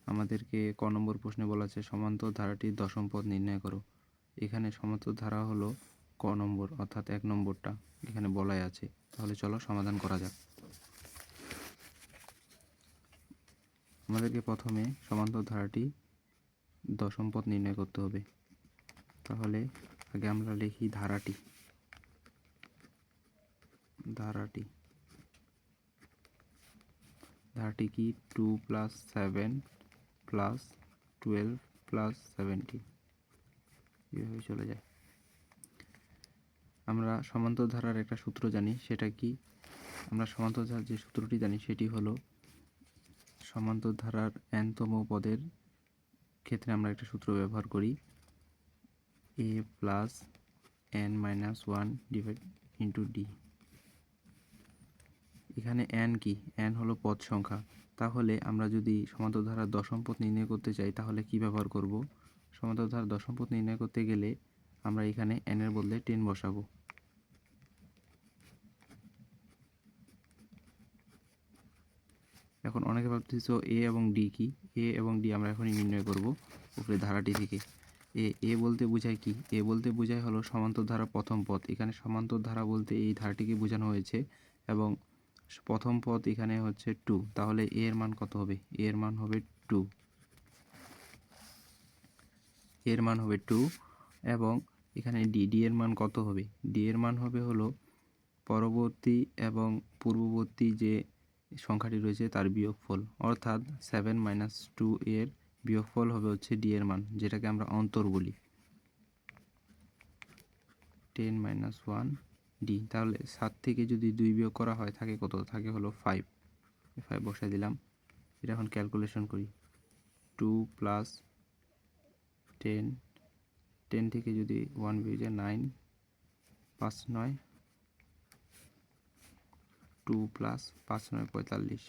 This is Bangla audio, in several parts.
আমাদেরকে ক নম্বর প্রশ্নে বলা আছে সমান্তর ধারাটির দশম পদ নির্ণয় করো। এখানে সমান্তর ধারা হলো ক নম্বর, অর্থাৎ 1 নম্বরটা এখানে বলাই আছে। তাহলে চলো সমাধান করা যাক। আমাদেরকে প্রথমে সমান্তর ধারাটি দশম পদ নির্ণয় করতে হবে। তাহলে আগে আমরা লিখি ধারাটি কি 2 + 7 + 12 + 17 এভাবে চলে যায়। আমরা সমান্তর ধারার একটা সূত্র জানি, সেটা কি? আমরা সমান্তর ধারার যে সূত্রটি জানি সেটি হলো সমান্তর ধারার n-তম পদের ক্ষেত্রে আমরা একটা সূত্র ব্যবহার করি, a + n-1 / d। এখানে n কি? n হলো পদ সংখ্যা। তাহলে আমরা যদি সমান্তর ধারার দশম পদ নির্ণয় করতে চাই তাহলে কি ব্যবহার করব? সমান্তর ধারার দশম পদ নির্ণয় করতে গেলে আমরা এখানে n এর বদলে 10 বসাবো। এখন অনেকে ভাবতেছো a এবং d কি? a এবং d আমরা এখনই নির্ণয় করব উপরে ধারাটি থেকে। a বলতে বোঝায় কি? a বলতে বোঝায় হলো সমান্তর ধারার প্রথম পদ। এখানে সমান্তর ধারা বলতে এই ধারাটিকে বোঝানো হয়েছে এবং প্রথম পদ এখানে হচ্ছে 2। তাহলে a এর মান কত হবে? a এর মান হবে 2। এর মান হবে 2 এবং এখানে d এর মান কত হবে? d এর মান হবে হলো পরবর্তী এবং পূর্ববর্তী যে সংখ্যাটি রয়েছে তার বিয়োগফল, অর্থাৎ 7 - 2 এর বিয়োগফল হবে হচ্ছে d এর মান, যেটাকে আমরা অন্তর বলি। 10 - 1 d। তাহলে 7 থেকে যদি 2 বিয়োগ করা হয় থাকে কত? থাকে হলো 5। 5 বসাই দিলাম। এটা এখন ক্যালকুলেশন করি। 2 + 10 10 থেকে যদি 1 বিয়োগ যায় 9, 5 × 9 2 + 5 × 9 45,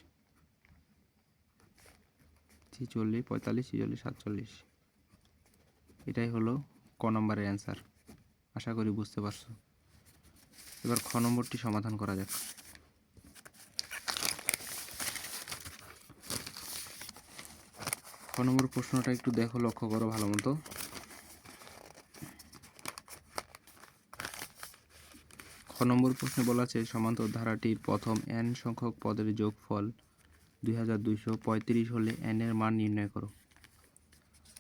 46, 45, 46, 47। এটাই হলো ক নম্বরের অ্যান্সার। আশা করি বুঝতে পারছো। এবার খ নম্বরটি সমাধান করা যাক। খ নম্বর প্রশ্নটা একটু দেখো, লক্ষ্য করো ভালো মতো। খ নম্বর প্রশ্নে বলা আছে সমান্তর ধারাটির প্রথম n সংখ্যক পদের যোগফল 2235 হলে n এর মান নির্ণয় করো।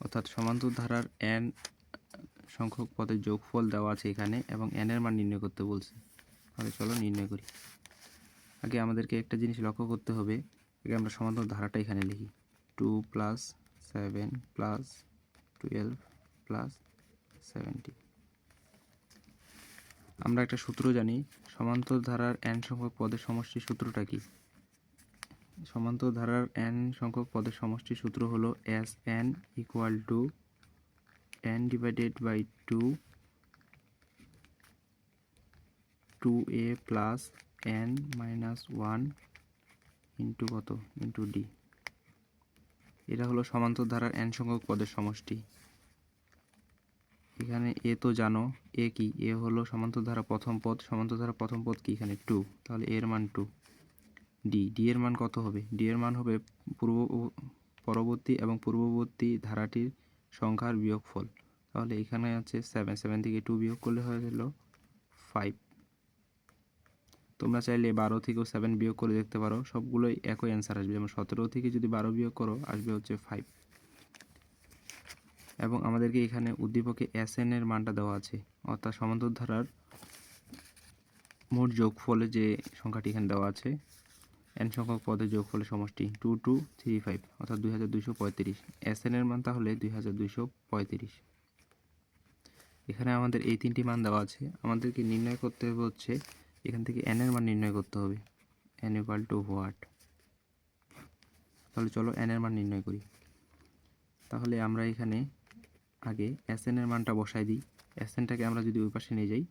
অর্থাৎ সমান্তর ধারার n সংখ্যক পদের যোগফল দেওয়া আছে এখানে এবং n এর মান নির্ণয় করতে বলছে। তাহলে চলো নির্ণয় করি। আগে আমাদেরকে একটা জিনিস লক্ষ্য করতে হবে, আগে আমরা সমান্তর ধারাটা এখানে লিখি। 2 + 7 + 12 + 17। আমরা একটা সূত্র জানি, সমান্তর ধারার n সংখ্যক পদের সমষ্টির সূত্রটা কি? সমান্তর ধারার n সংখ্যক পদের সমষ্টির সূত্র হলো Sn = n / 2 2a + n-1 কত? d। এটা হলো সমান্তর ধারার n সংখ্যক পদের সমষ্টি। এখানে a তো জানো, a কি? a হলো সমান্তর ধারা প্রথম পদ। সমান্তর ধারা প্রথম পদ কি? এখানে 2। তাহলে a এর মান 2। d এর মান কত হবে? d এর মান হবে পরবর্তী এবং পূর্ববর্তী ধারাটির সংখ্যার বিয়োগফল। তাহলে এখানে আছে 7 থেকে 2 বিয়োগ করলে হয়ে গেল 5। তোমরা চাইলে 12 থেকেও 7 বিয়োগ করে দেখতে পারো, সবগুলোই একই অ্যান্সার আসবে। যেমন 17 থেকে যদি 12 বিয়োগ করো আসবে হচ্ছে 5। এবং আমাদেরকে এখানে উদ্দীপকে Sn এর মানটা দেওয়া আছে, অর্থাৎ সমান্তর ধারার মোট যোগফলে যে সংখ্যাটি এখানে দেওয়া আছে n সংখ্যক পদের যোগফলের সমষ্টি 2235, অর্থাৎ 2235। Sn এর মান তাহলে 2235। এখানে আমাদের এই তিনটি মান দেওয়া আছে, আমাদেরকে নির্ণয় করতে হবে হচ্ছে এখান থেকে n এর মান নির্ণয় করতে হবে। n = what? তাহলে চলো n এর মান নির্ণয় করি। তাহলে আমরা এখানে আগে Sn এর মানটা বসাই দিই। Snটাকে আমরা যদি ওই পাশে নিয়ে যাই,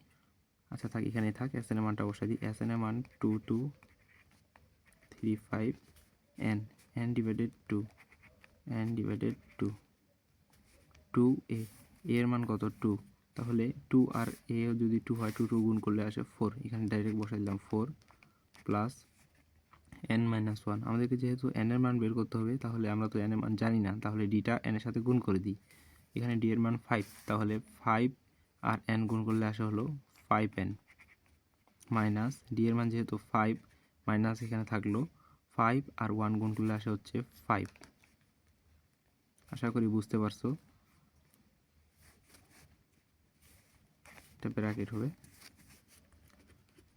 আচ্ছা থাক, এখানে থাক। Sn এর মানটা বসাই দিই। Sn এর মান 2235 n / 2 n/2 2a এর মান কত? 2। তাহলে 2 আর a যদি 2 হয় 2 গুণ করলে আসে 4। এখানে ডাইরেক্ট বসাই দিলাম 4 + n মাইনাস ওয়ান। আমাদেরকে যেহেতু n এর মান বের করতে হবে, তাহলে আমরা তো n এর মান জানি না, তাহলে ডিটা n এর সাথে গুণ করে দিই। এখানে ডি এর মান 5, তাহলে 5 আর n গুণ করলে আসে হলো 5n মাইনাস ডি এর মান যেহেতু 5 মাইনাস এখানে থাকলো 5 আর 1 গুণ করলে আসে হচ্ছে 5। আশা করি বুঝতে পারছো। এটা ব্র্যাকেট হবে,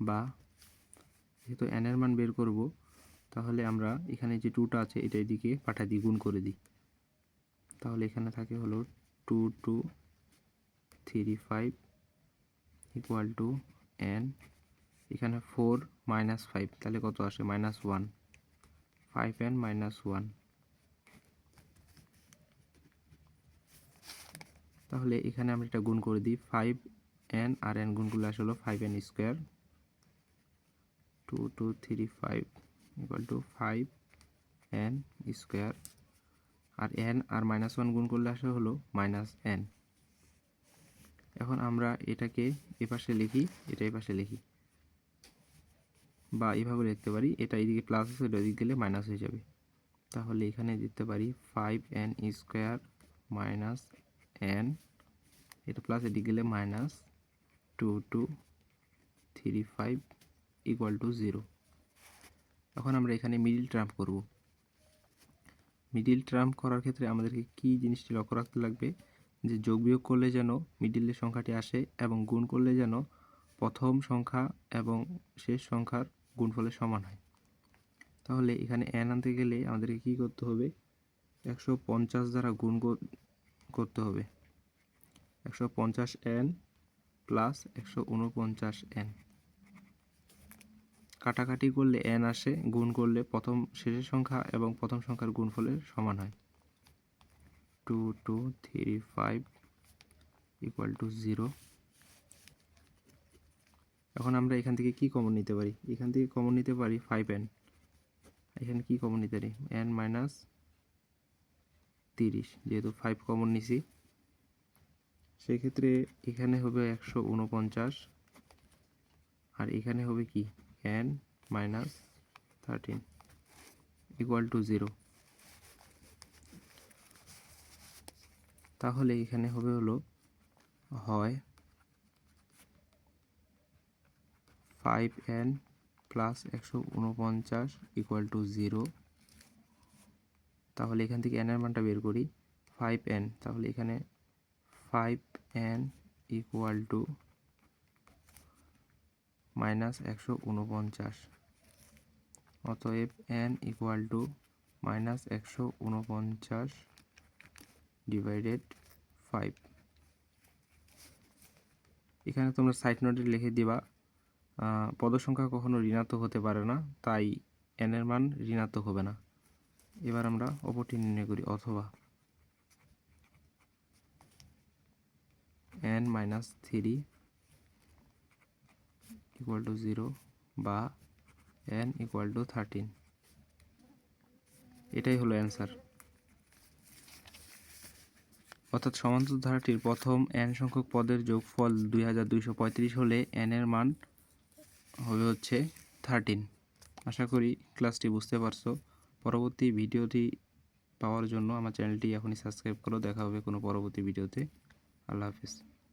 বা যেহেতু n এর মান বের করব, তাহলে আমরা এখানে যে 2টা আছে এটা এদিকে পাঠা দিয়ে গুণ করে দিই। তাহলে এখানে থাকে হলো 2 2 3 5 ইকুয়াল টু n, এখানে 4 মাইনাস 5, তাহলে কত আসে মাইনাস 1, 5n মাইনাস 1। তাহলে এখানে আমরা এটা গুণ করে দিই, 5n আর n গুণ করলে আসলে 5n square, 2 2 3 5 equal to 5n square, আর n আর মাইনাস 1 গুণ করলে আসে হলো মাইনাস n। এখন আমরা এটাকে এপাশে লিখি, এটা এপাশে লিখি, বা এইভাবে লিখতে পারি, এটা এইদিকে প্লাস আছে, এটা ওইদিকে গেলে মাইনাস হয়ে যাবে। তাহলে এখানে দিতে পারি 5n স্কোয়ার মাইনাস n, এটা প্লাস এদিকে গেলে মাইনাস 2 2 3 5 ইকুয়াল টু 0। এখন আমরা এখানে মিডিল টার্ম করব। মিডিল টার্ম করার ক্ষেত্রে আমাদেরকে কি জিনিসটি লক্ষ্য রাখতে লাগবে, যে যোগ বিয়োগ করলে যেন মিডিলের সংখ্যাটি আসে, এবং গুণ করলে যেন প্রথম সংখ্যা এবং শেষ সংখ্যার গুণফলের সমান হয়। তাহলে এখানে n আনতে গেলে আমাদেরকে কি করতে হবে, 150 দ্বারা গুণ করতে হবে, 150n প্লাস 149n। কাটাকাটি করলে n আসে, গুণ করলে প্রথম শেষের সংখ্যা এবং প্রথম সংখ্যার গুণফলের সমান হয়। 2 2 3 5 ইকুয়াল টু 0। এখন আমরা এখান থেকে কি কমন নিতে পারি, এখান থেকে কমন নিতে পারি 5n। এখানে কি কমন নিতে পারি, n মাইনাস 30, যেহেতু 5 কমন নিছি, সেক্ষেত্রে এখানে হবে 149, আর এখানে হবে কি n মাইনাস 13 ইকুয়াল টু 0। তাহলে এখানে হবে হলো হয় 5n প্লাস 149 ইকুয়াল টু 0। তাহলে এখান থেকে n এর মানটা বের করি, 5n, তাহলে এখানে 5n ইকুয়াল টু মাইনাস 149, অতএব n equal to minus 149 divided 5। এখানে তোমরা সাইড নোটে লিখে দিবা, পদ সংখ্যা কখনো ঋণাত্মক হতে পারে না, তাই n এর মান ঋণাত্মক হবে না। এবার আমরা অপরটি নির্ণয় করি, অথবা n মাইনাস 3 ইকুয়াল টু 0, বা n ইকুয়াল টু 13। এটাই হলো অ্যান্সার। অর্থাৎ সমান্তর ধারাটির প্রথম n সংখ্যক পদের যোগফল 2235 হলে n এর মান হবে হচ্ছে 13। আশা করি ক্লাসটি বুঝতে পারছো। পরবর্তী ভিডিওটি পাওয়ার জন্য আমার চ্যানেলটি এখনই সাবস্ক্রাইব করো। দেখা হবে কোনো পরবর্তী ভিডিওতে। আল্লাহ হাফেজ।